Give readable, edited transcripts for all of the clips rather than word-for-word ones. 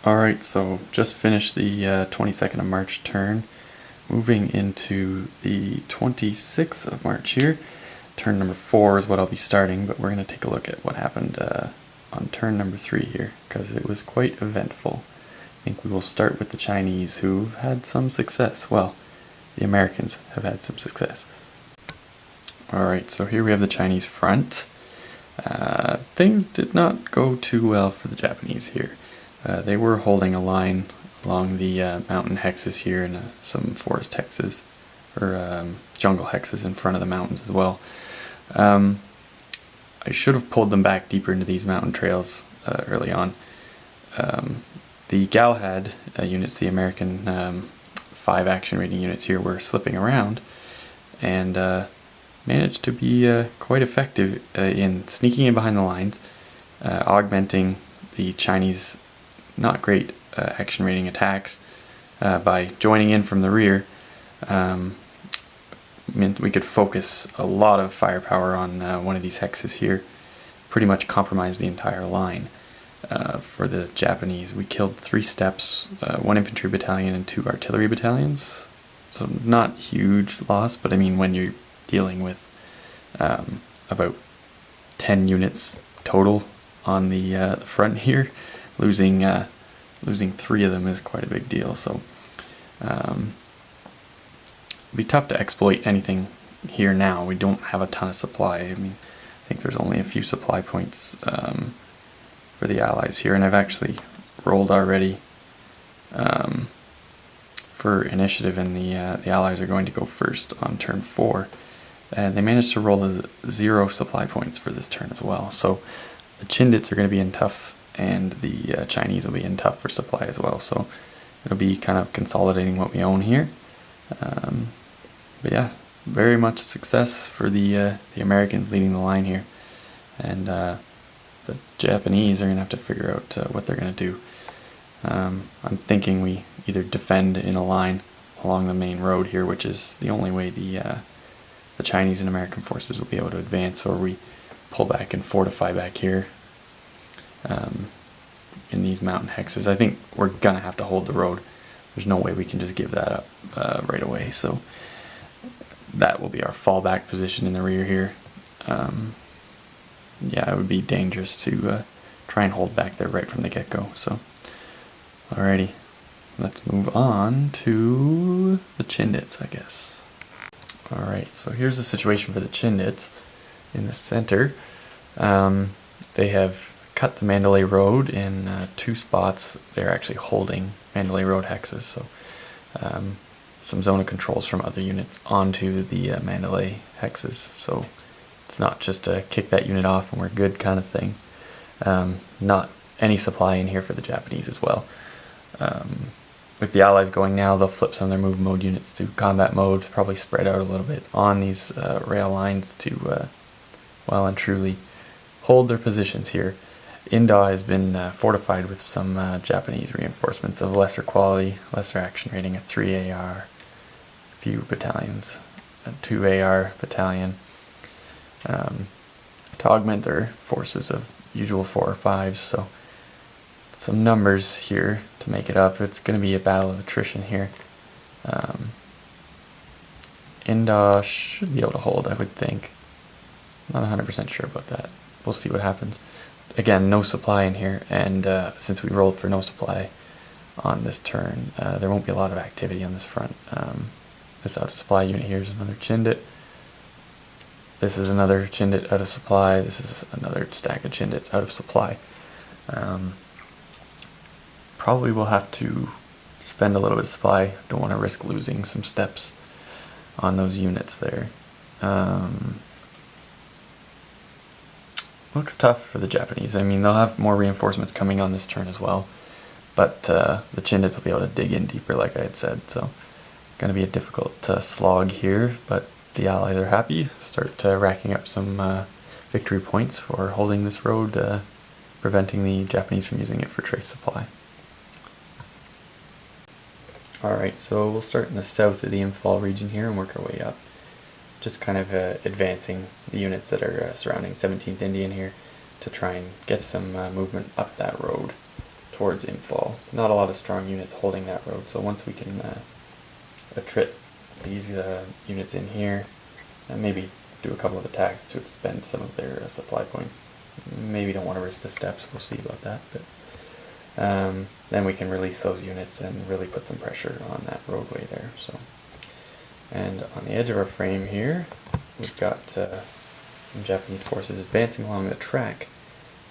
Alright, so just finished the 22nd of March turn, moving into the 26th of March here. Turn number 4 is what I'll be starting, but we're going to take a look at what happened on turn number 3 here, because it was quite eventful. I think we will start with the Chinese, who've had some success. Well, the Americans have had some success. Alright, so here we have the Chinese front. Things did not go too well for the Japanese here. They were holding a line along the mountain hexes here and some forest hexes, or jungle hexes in front of the mountains as well. I should have pulled them back deeper into these mountain trails early on. The Galahad units, the American 5 action rating units here, were slipping around and managed to be quite effective in sneaking in behind the lines, augmenting the Chinese not great action rating attacks by joining in from the rear. Meant we could focus a lot of firepower on one of these hexes here, pretty much compromise the entire line. For the Japanese, we killed 3 steps, 1 infantry battalion and 2 artillery battalions, so not huge loss, but I mean when you're dealing with about 10 units total on the front here, losing 3 of them is quite a big deal. So it'd be tough to exploit anything here now. We don't have a ton of supply. I mean, I think there's only a few supply points for the Allies here, and I've actually rolled already for initiative, and the Allies are going to go first on turn 4. And they managed to roll 0 supply points for this turn as well. So the Chindits are going to be in tough, and the Chinese will be in tough for supply as well. So it'll be kind of consolidating what we own here. But yeah, very much success for the Americans leading the line here. And the Japanese are going to have to figure out what they're going to do. I'm thinking we either defend in a line along the main road here, which is the only way the Chinese and American forces will be able to advance, or we pull back and fortify back here in these mountain hexes. I think we're going to have to hold the road. There's no way we can just give that up right away, so that will be our fallback position in the rear here. Yeah, it would be dangerous to try and hold back there right from the get-go. So, alrighty, let's move on to the Chindits, I guess. Alright, so here's the situation for the Chindits in the center. They have cut the Mandalay Road in 2 spots. They're actually holding Mandalay Road hexes, so some zone of controls from other units onto the Mandalay hexes. So it's not just a kick that unit off and we're good kind of thing. Not any supply in here for the Japanese as well. With the Allies going now, they'll flip some of their move mode units to combat mode, probably spread out a little bit on these rail lines to well and truly hold their positions here. Inda has been fortified with some Japanese reinforcements of lesser quality, lesser action rating, a 3 AR, a few battalions, a 2 AR battalion, to augment their forces of usual 4 or 5s, so some numbers here to make it up. It's going to be a battle of attrition here. Inda should be able to hold, I would think. Not 100% sure about that. We'll see what happens. Again, no supply in here, and since we rolled for no supply on this turn, there won't be a lot of activity on this front. This out of supply unit here is another Chindit. This is another Chindit out of supply. This is another stack of Chindits out of supply. Probably will have to spend a little bit of supply. Don't want to risk losing some steps on those units there. Looks tough for the Japanese. I mean, they'll have more reinforcements coming on this turn as well, but the Chindits will be able to dig in deeper, like I had said, so going to be a difficult slog here, but the Allies are happy. Start racking up some victory points for holding this road, preventing the Japanese from using it for trace supply. Alright, so we'll start in the south of the Imphal region here and work our way up. Just kind of advancing the units that are surrounding 17th Indian here to try and get some movement up that road towards infall. Not a lot of strong units holding that road, so once we can attrit these units in here, and maybe do a couple of attacks to expend some of their supply points. Maybe don't want to risk the steps, we'll see about that, but then we can release those units and really put some pressure on that roadway there. So, and on the edge of our frame here, we've got some Japanese forces advancing along the track,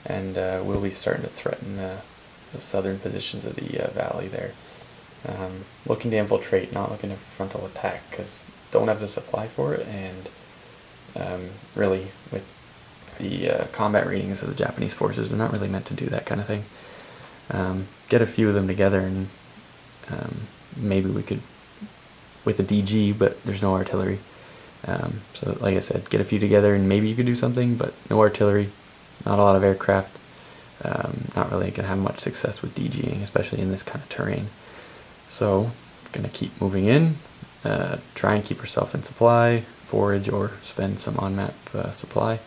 and we'll be starting to threaten the southern positions of the valley there. Looking to infiltrate, not looking to frontal attack, because don't have the supply for it, and really with the combat ratings of the Japanese forces, they're not really meant to do that kind of thing. Get a few of them together, and maybe we could, with a DG, but there's no artillery. So like I said, get a few together and maybe you could do something, but no artillery, not a lot of aircraft. Not really going to have much success with DGing, especially in this kind of terrain. So, going to keep moving in, try and keep herself in supply, forage or spend some on-map supply,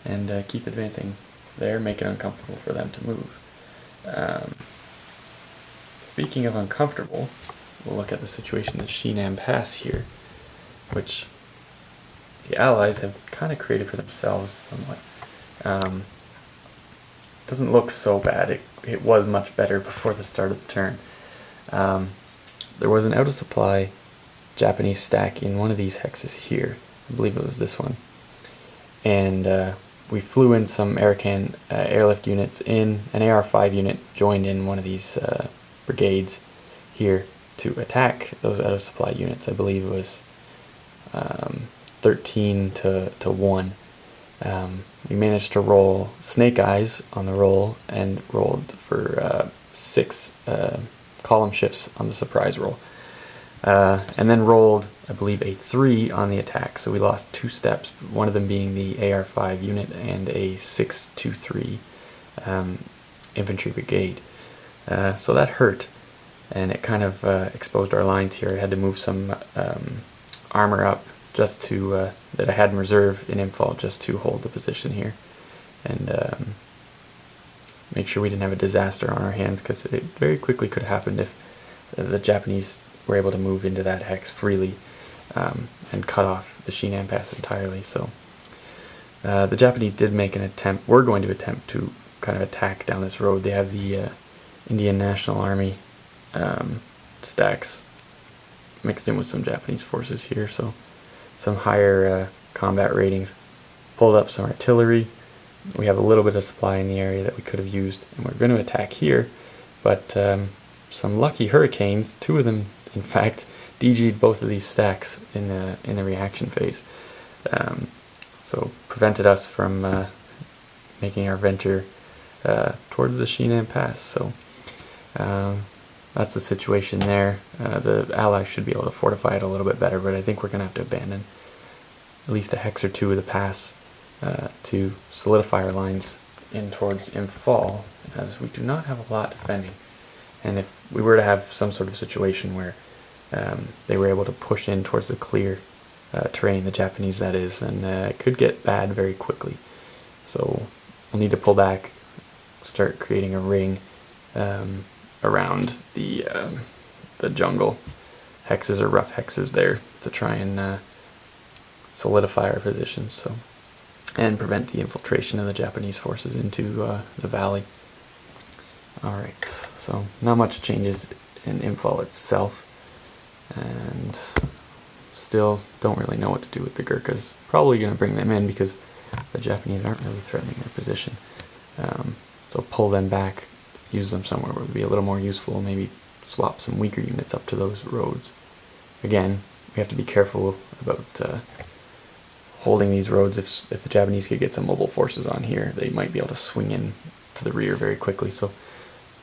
and keep advancing there, make it uncomfortable for them to move. Speaking of uncomfortable, we'll look at the situation at Shenand Pass here, which the Allies have kind of created for themselves somewhat. Doesn't look so bad. It was much better before the start of the turn. There was an out of supply Japanese stack in one of these hexes here. I believe it was this one. And we flew in some Arakan airlift units in. An AR-5 unit joined in one of these brigades here to attack those out of supply units. I believe it was 13 to 1. We managed to roll Snake Eyes on the roll and rolled for 6 column shifts on the surprise roll. And then rolled, I believe, a 3 on the attack. So we lost 2 steps, one of them being the AR-5 unit and a 6-2-3 infantry brigade. So that hurt, and it kind of exposed our lines here. I had to move some armor up just to that I had in reserve in infall just to hold the position here, and make sure we didn't have a disaster on our hands, because it very quickly could have happened if the Japanese were able to move into that hex freely and cut off the Shenand Pass entirely. So the Japanese did make an attempt, were going to attempt to kind of attack down this road. They have the Indian National Army stacks mixed in with some Japanese forces here, so some higher combat ratings. Pulled up some artillery. We have a little bit of supply in the area that we could have used, and we're going to attack here, but some lucky hurricanes, 2 of them in fact, DG'd both of these stacks in the reaction phase, so prevented us from making our venture towards the Shenand Pass. So that's the situation there. The Allies should be able to fortify it a little bit better, but I think we're going to have to abandon at least a hex or 2 of the pass to solidify our lines in towards infall, as we do not have a lot defending. And if we were to have some sort of situation where they were able to push in towards the clear terrain, the Japanese that is, then it could get bad very quickly. So we'll need to pull back, start creating a ring around the jungle hexes or rough hexes there to try and solidify our positions, so, and prevent the infiltration of the Japanese forces into the valley. Alright, so not much changes in infall itself, and still don't really know what to do with the Gurkhas. Probably going to bring them in because the Japanese aren't really threatening their position. So pull them back, use them somewhere where it would be a little more useful, maybe swap some weaker units up to those roads. Again, we have to be careful about holding these roads. If the Japanese could get some mobile forces on here, they might be able to swing in to the rear very quickly. So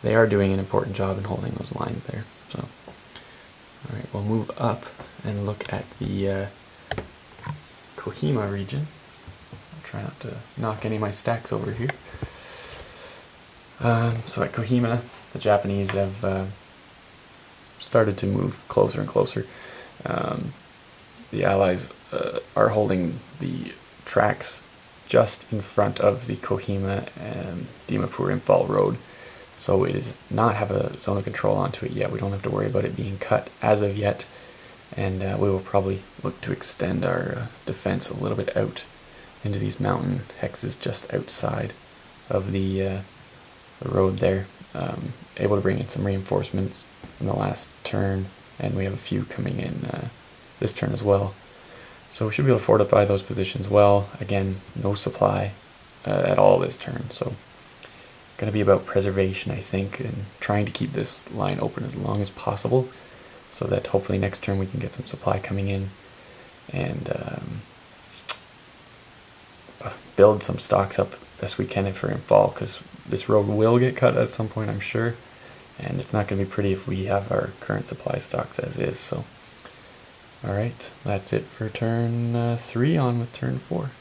they are doing an important job in holding those lines there. So, alright, we'll move up and look at the Kohima region. I'll try not to knock any of my stacks over here. So at Kohima, the Japanese have started to move closer and closer. The Allies are holding the tracks just in front of the Kohima and Dimapur Imphal road. So it does not have a zone of control onto it yet. We don't have to worry about it being cut as of yet. And we will probably look to extend our defense a little bit out into these mountain hexes just outside of the road there. Able to bring in some reinforcements in the last turn, and we have a few coming in this turn as well. So we should be able to fortify those positions well. Again, no supply at all this turn, so going to be about preservation, I think, and trying to keep this line open as long as possible, so that hopefully next turn we can get some supply coming in and build some stocks up best we can for in fall, because this road will get cut at some point, I'm sure, and it's not going to be pretty if we have our current supply stocks as is. So alright, that's it for turn 3, on with turn 4.